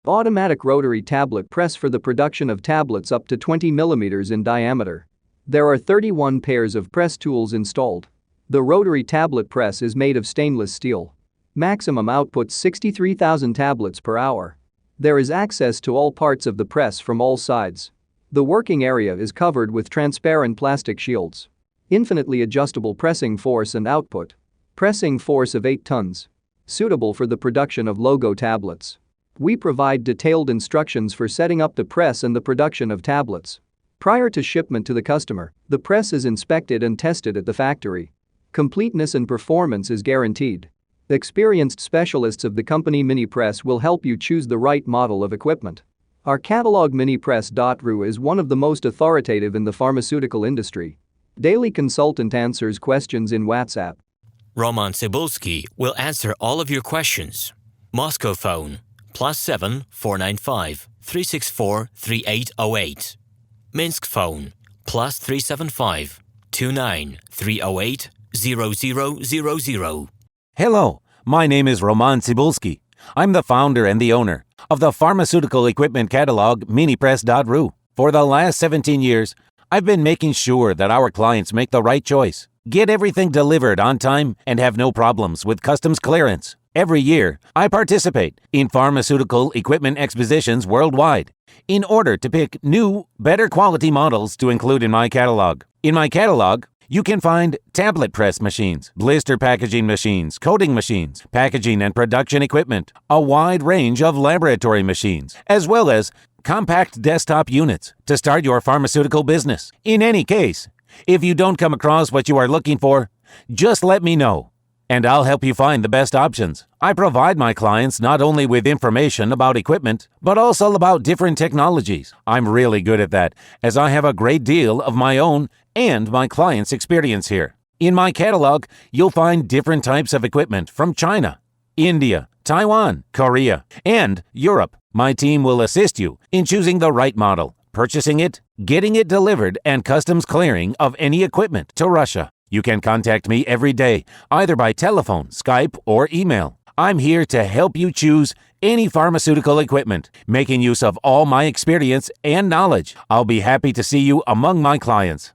Automatic rotary tablet press for the production of tablets up to 20 mm in diameter. There are 31 pairs of press tools installed. The rotary tablet press is made of stainless steel. Maximum output 63,000 tablets per hour. There is access to all parts of the press from all sides. The working area is covered with transparent plastic shields. Infinitely adjustable pressing force and output. Pressing force of 8 tons. Suitable for the production of logo tablets. We provide detailed instructions for setting up the press and the production of tablets. Prior to shipment to the customer, the press is inspected and tested at the factory. Completeness and performance is guaranteed. Experienced specialists of the company Minipress will help you choose the right model of equipment. Our catalog Minipress.ru is one of the most authoritative in the pharmaceutical industry. Daily consultant answers questions in WhatsApp. RomanTsibulsky will answer all of your questions. Moscow phone +7 495 364 3808. Minsk phone +375 29 308 0000. Hello, my name is RomanTsibulsky. I'm the founder and the owner of the pharmaceutical equipment catalog Minipress.ru. For the last 17 years, I've been making sure that our clients make the right choice, get everything delivered on time, and have no problems with customs clearance. Every year, I participate in pharmaceutical equipment expositions worldwide in order to pick new, better quality models to include in my catalog. In my catalog, you can find tablet press machines, blister packaging machines, coating machines, packaging and production equipment, a wide range of laboratory machines, as well as compact desktop units to start your pharmaceutical business. In any case, if you don't come across what you are looking for, just let me know, and I'll help you find the best options. I provide my clients not only with information about equipment, but also about different technologies. I'm really good at that, as I have a great deal of my own and my clients' experience here. In my catalog, you'll find different types of equipment from China, India, Taiwan, Korea, and Europe. My team will assist you in choosing the right model, purchasing it, getting it delivered, and customs clearing of any equipment to Russia. You can contact me every day, either by telephone, Skype, or email. I'm here to help you choose any pharmaceutical equipment, making use of all my experience and knowledge. I'll be happy to see you among my clients.